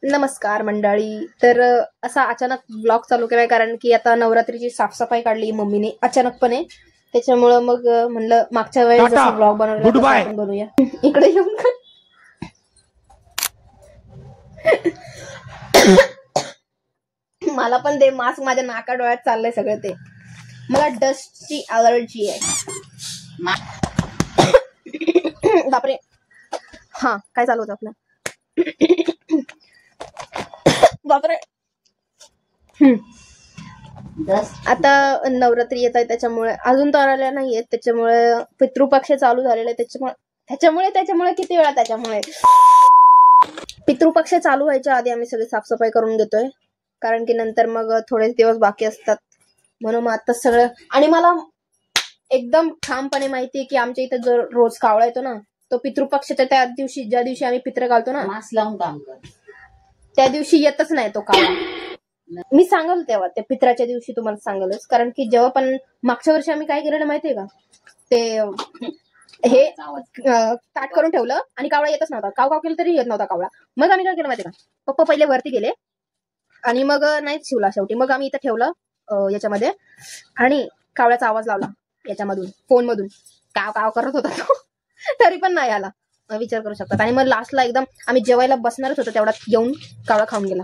नमस्कार मंडळी. तर असा अचानक ब्लॉग चालू केलाय कारण की आता नवरात्रीची साफसफाई काढली मम्मीने अचानकपणे. त्याच्यामुळे मग म्हणलं मागच्या वेळेस जसं ब्लॉग बनवला आपण बनवूया. इकडे येऊन मला पण ते मास्क माझ्या नाका डोळ्यात चाललंय सगळं. ते मला डस्टची अलर्जी आहे. बापरे. हा काय चालू होतं आपलं. बापरे. आता नवरात्री येत आहे त्याच्यामुळे अजून तर आलेल्या नाहीये. त्याच्यामुळे पितृपक्ष चालू झालेले त्याच्यामुळे किती वेळा त्याच्यामुळे पितृपक्ष चालू व्हायच्या आधी आम्ही सगळी साफसफाई करून घेतोय कारण की नंतर मग थोडेच दिवस बाकी असतात म्हणून आता सगळं. आणि मला एकदम ठामपणे माहितीये की आमच्या इथं जो रोज कावळा येतो ना तो पितृपक्षाच्या त्या दिवशी ज्या दिवशी आम्ही पित्र घालतो ना मास्क लावून काम कर त्या दिवशी येतच नाही तो कावळा. मी सांगल तेव्हा त्या पित्राच्या दिवशी तुम्हाला सांगलच. कारण की जेव्हा पण मागच्या वर्षी आम्ही काय केलेलं माहितीये का ते हे ताट करून ठेवलं आणि कावळा येतच नव्हता. काव काव केलं तरी येत नव्हता कावळा. मग आम्ही काय केलं माहितीये का पप्पा पहिले वरती गेले आणि मग नाहीच शिवला शेवटी. मग आम्ही इथं ठेवलं याच्यामध्ये आणि कावळ्याचा आवाज लावला याच्यामधून फोन मधून काव काव करत होता तो तरी पण नाही आला. विचार करू शकतात. आणि मग लास्टला एकदम आम्ही जेवायला बसणारच होतो तेवढा येऊन कावळा खाऊन गेला.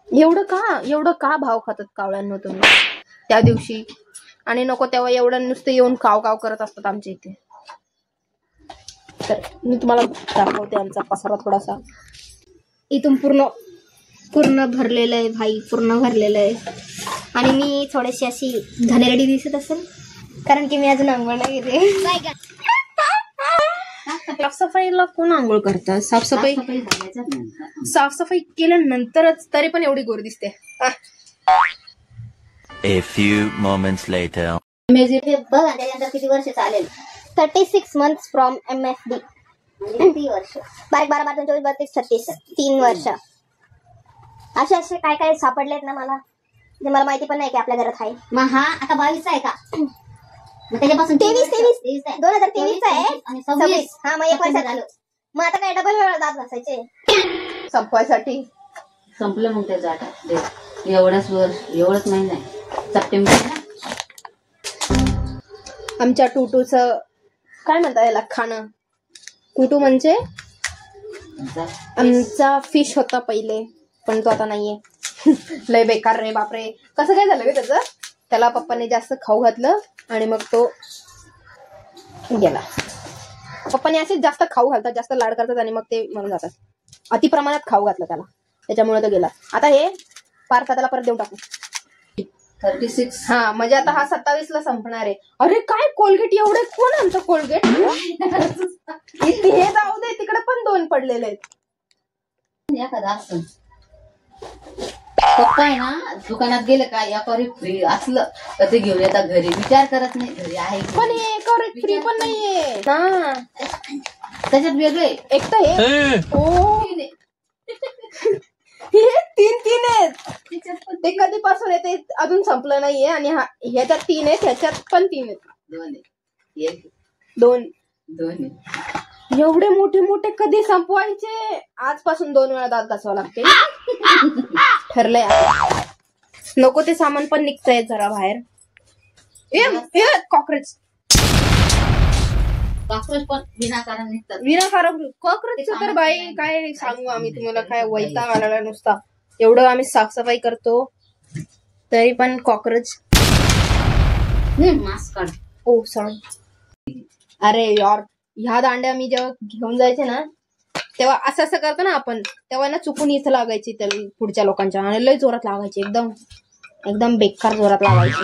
एवढं का भाव खातात कावळ्यांना तुम्ही त्या दिवशी. आणि नको तेव्हा एवढं नुसतं येऊन काव काव करत असतात आमच्या इथे. तर मी तुम्हाला दाखवते आमचा पसारा थोडासा. इथून पूर्ण भरलेलं आहे भाई. पूर्ण भरलेलं आहे. आणि मी थोडीशी अशी घाणेरडी दिसत असेल कारण की मी अजून आंघोळ नाही गेले. साफसफाईला कोण आंघोळ करतात. साफसफाई केल्यानंतरच तरी पण एवढी गोर दिसते. A few moments later. बघा त्याच्यानंतर किती वर्ष चालेल. 36 months फ्रॉम MSD. किती वर्ष. 12 24 32 36 3 वर्ष. असे काय काय सापडलेत ना मला जे मला माहिती पण नाही की आपल्या घरात आहे. मग हा आता 22 आहे का. त्याच्यापासून 23 2023 आहे आणि 26. हा मग 1 वर्ष झालं. मग आता काय डबल वेळा दात घासायचे संपवायसाठी. संपलं मग त्याचं आता एवढंच वर्ष महिना आहे सप्टेंबर ना. आमच्या टुटूच काय म्हणतात याला खाणं. टुटू म्हणजे आमचा फिश होता पहिले पण तो आता नाहीये. लय बेकार रे बापरे. कसं काय झालं रे त्याचं. त्याला पप्पाने जास्त खाऊ घातलं आणि मग तो गेला. पप्पाने असेच जास्त खाऊ घालतात जास्त लाड करतात आणि मग ते मरून जातात. अति प्रमाणात खाऊ घातलं त्याला त्याच्यामुळे तो गेला. आता हे पार्थ त्याला परत देऊन टाकू. 36. हा म्हणजे आता हा 27 ला संपणार आहे. अरे काय कोलगेट एवढे कोण आणतं कोलगेट. हे जाऊ दे तिकडे पण 2 पडलेले आहेत. एखादा असं पप्पा आहे ना दुकानात गेले का एकावर फ्री असलं तर ते घेऊन येतात घरी. विचार करत नाही घरी आहे पण हे एकावर फ्री पण नाहीये. हा त्याच्यात वेगळे एक तर हे हे 3 आहेत. ते कधीपासून येते अजून संपलं नाहीये. आणि ह्याच्यात 3 आहेत ह्याच्यात पण 3 आहेत. 2 एवढे मोठे कधी संपवायचे. आजपासून 2 वेळा दात घासावं लागते. ठरलंय. नको ते सामान पण निघतंय जरा बाहेर. कॉक्रोच पण विनाकारण निघतात. विनाकारण कॉक्रोच तर बाई काय सांगू आम्ही तुम्हाला. काय वैताग आलेला नुसता. एवढं आम्ही साफसफाई करतो तरी पण कॉक्रोच. मास्क काढ. ओ सॉरी. अरे यार ह्या दांड्या मी जेव्हा घेऊन जायचे ना तेव्हा असं करतो ना आपण तेव्हा ना चुकून इथं लागायची त्या पुढच्या लोकांच्या. आणि लय जोरात लागायची. एकदम बेकार जोरात लागायची.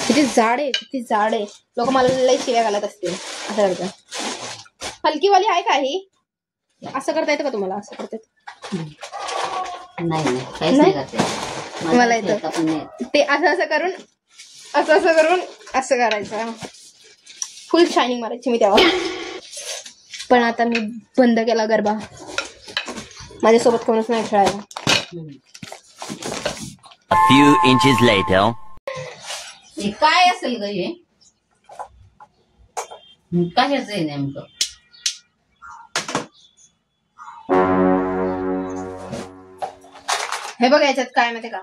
किती जाड आहे लोक मला लय शिव्या घालत असतील. असं करतात. हलकीवाली आहे का ही. असं करता येतं का तुम्हाला. असं करतात नाही मला येतं ते असं करून असं करायचं. फुल शायनिंग मारायची मी तेव्हा. पण आता मी बंद केला गरबा. माझ्यासोबत कोणच नाही खेळायला. A few inches later. हे काय असेल ग हे. कशाचं आहे नेमकं. हे बघा याच्यात काय माहिती का,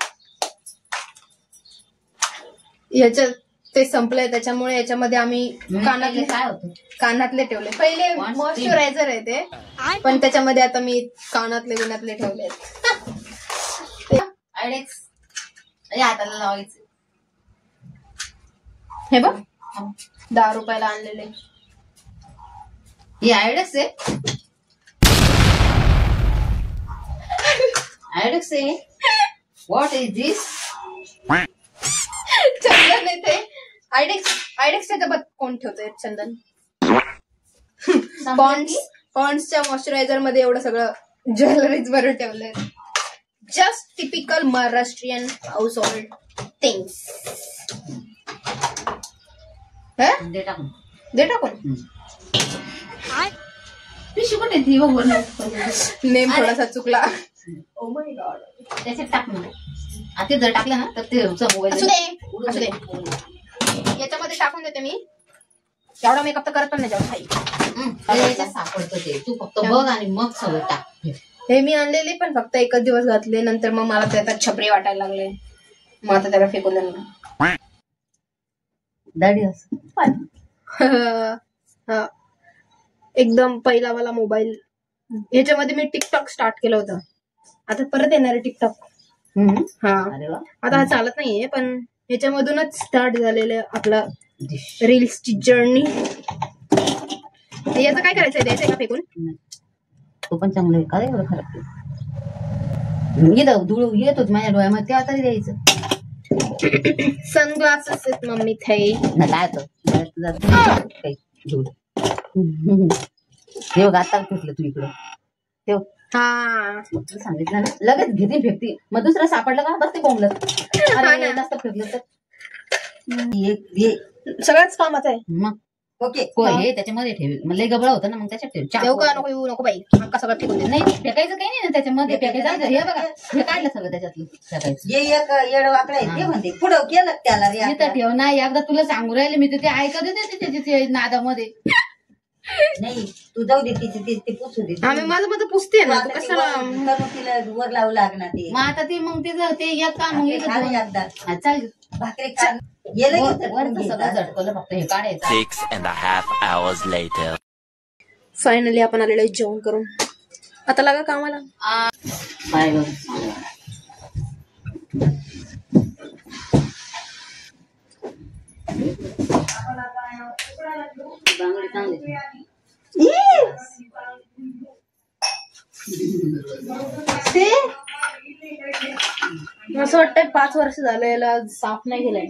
याच्यात ते संपलंय त्याच्यामुळे याच्यामध्ये आम्ही कानातले काय होतं कानातले ठेवले. पहिले One मॉइश्चरायझर आहे ते, पण त्याच्यामध्ये आता मी कानातले ठेवले. आयडेक्स हाताला लावायचं. हे बघ 10 रुपयाला आणलेले. हे आयडेक्स आहे. आयडेक्स आहे. व्हॉट इज दिस? चंदन आहे ते. आयडेक्सच्या डब्यात कोण ठेवतंय चंदन? पॉन्ड्सच्या मॉइश्चरायझर मध्ये एवढं सगळं ज्वेलरीज भरून ठेवलंय. Just typical Maharashtrian household things. दे टाकून. दे टाकून. पिशवी कुठे ती बघ. नेम थोडासा चुकला. Oh my God. त्याच्यात टाकून आता जर टाकलं ना तर ते मोबाईल असू दे. याच्यामध्ये टाकून देते मी. एवढा मेकअप तर करत पण नाही जेव्हा याच्यात सापडतं ते. तू फक्त बघ आणि मग सगळं टाक. हे मी आणलेले पण फक्त एकच दिवस घातले, नंतर मग मला त्याचा छपरी वाटायला लागले. मग आता त्याला फेकून देणार. दाढी असं हा एकदम पहिला वाला मोबाईल. ह्याच्यामध्ये मी टिकटॉक स्टार्ट केलं होतं. आता परत येणार आहे टिकटॉक. हा अरे वा. आता हा चालत नाहीये, पण ह्याच्यामधूनच स्टार्ट झालेलं आपला रील्सची जर्नी. याचं काय करायचंय? द्यायचंय का फेकून? तो पण चांगलं आहे. काय एवढं खराब धूळ येतोच माझ्या डोळ्यामध्ये, तेव्हा तरी द्यायचं. सनग्लासेस आहेत मम्मी थे. ना काय काही धूळ. हे बघ आता फेकलं तू इकडं. ठेव. हा सांगितलं ना लगेच घेते फेकते. मग दुसरं सापडलं का बस ते बोंबलं. अरे जास्त फेकलं तर सगळ्याच कामाचं आहे. मग ओके हे त्याच्यामध्ये ठेव. मग लय गबळा होतं ना, मग त्याच्यात ठेव. येऊ का नको येऊ नको बाई. हक्का सगळं फेकून दे. नाही फेकायचं काही नाही ना त्याच्यामध्ये. फेकायचं हे बघा हे काढलं सगळं त्याच्यातलं फेकायचं. येड वाकडं आहे ते म्हणते पुढं केलं त्याला रे इथं ठेव ना. एकदा तुला सांगू राहिले मी, ते ऐकत होते त्याच्या नादामध्ये. नाही तू जाऊ दे तिची ती पुसू दे. आम्ही माझं मध्ये पुसते ना. आता ती तिला वर लावू लागणार ते. मग आता ती मग तिचं ते एक काम खाली एकदा चाल भाकरी खाल गेलं वरचं सगळं झटकलं फक्त हे काढायचं. 6.5 hours later. फायनली आपण आलेलो आहे जेवण करून. आता लागा कामाला. काय बघ बांगडी चांगली. असं वाटतंय 5 वर्ष झालं याला साफ नाही केलंय.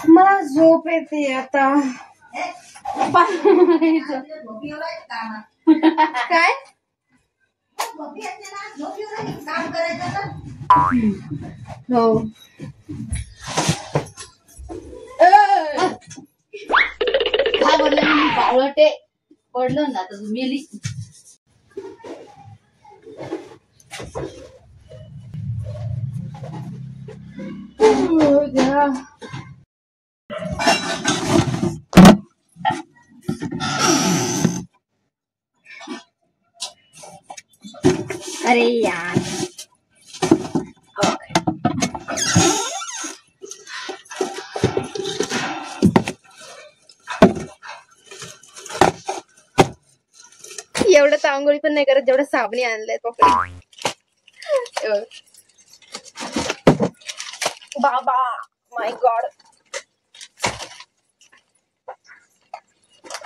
मला झोप येते आता. काय काम करायचं ना. हो काय बोललं मी बावळटे पडलं ना तर मेली. अरे यार एवढं तर आंघोळी पण नाही करत जेवढं साबणी आणलंय पकडे. बाबा माय गॉड.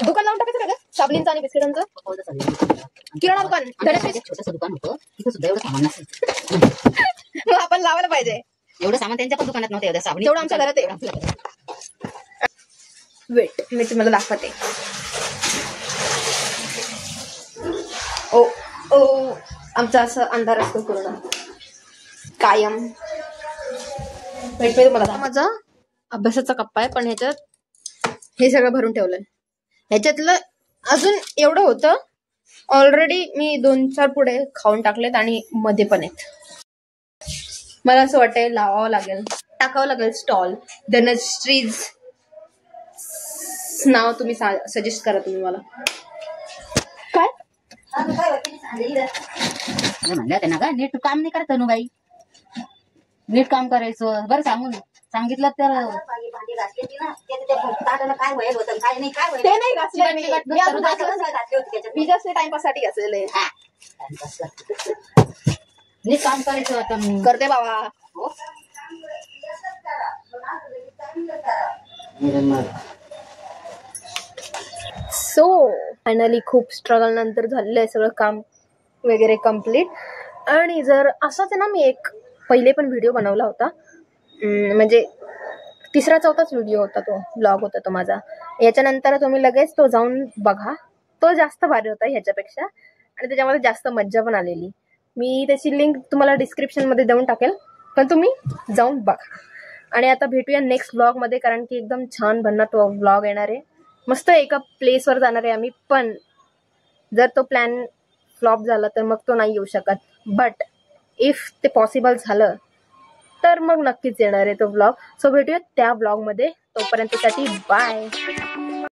दुकान लावून टाकायचं का ग साबणींचं आणि बिस्किटांचं? किराणा दुकान छोटंसं दुकान होतं तिथं सुद्धा एवढं सामान नसेल. मग आपण लावायला पाहिजे. एवढं सामान त्यांच्या पण दुकानात नव्हतं. एवढ्या साबणी तेवढं आमच्या घरात आहे. वेट मी तुम्हाला दाखवते. ओ ओ आमचा असं अंधार असतो पूर्ण कायम. वेट मी तुम्हाला माझा अभ्यासाचा कप्पा आहे पण ह्याच्यात हे सगळं भरून ठेवलंय. ह्याच्यातलं अजून एवढं होतं. ऑलरेडी मी 2-4 पुढे खाऊन टाकलेत आणि मध्ये पण आहेत. मला असं वाटतंय लावावं लागेल, टाकावं लागेल स्टॉल. धनश्रीज नाव तुम्ही सजेस्ट करा तुम्ही मला. काय म्हणलं होतं ना ग, नीट काम नाही करत बाई. नीट काम करायचं बरं. सांगितलं तर भांडी घासली होती ना, ताटाला काय व्हायला होतं काय नाही, काय ते नाही घासलं मी. मी अजून घासली होती त्याच्यात. मी जास्त टाइमपाससाठी घासलेलं आहे. नीट काम करायचं आता मी. करते बाबा. सो फायनली खूप स्ट्रगल नंतर झालेलं आहे सगळं काम वगैरे कम्प्लीट. आणि जर असंच आहे ना, मी एक पहिले पण व्हिडिओ बनवला होता, म्हणजे 3रा-4थाच व्हिडिओ होता, तो ब्लॉग होता तो माझा. याच्यानंतर तुम्ही लगेच तो जाऊन बघा. तो जास्त भारी होता ह्याच्यापेक्षा आणि त्याच्यामध्ये जास्त मज्जा पण आलेली. मी त्याची लिंक तुम्हाला डिस्क्रिप्शनमध्ये देऊन टाकेल, पण तुम्ही जाऊन बघा. आणि आता भेटूया नेक्स्ट ब्लॉगमध्ये, कारण की एकदम छान भन्नाट तो ब्लॉग येणार आहे. मस्त एका प्लेसवर जाणार आहे आम्ही. पण जर तो प्लॅन फ्लॉप झाला तर मग तो नाही येऊ शकत. बट इफ ते पॉसिबल झालं तर मग नक्कीच येणार आहे तो ब्लॉग. सो भेटूया त्या ब्लॉगमध्ये. तोपर्यंतसाठी बाय.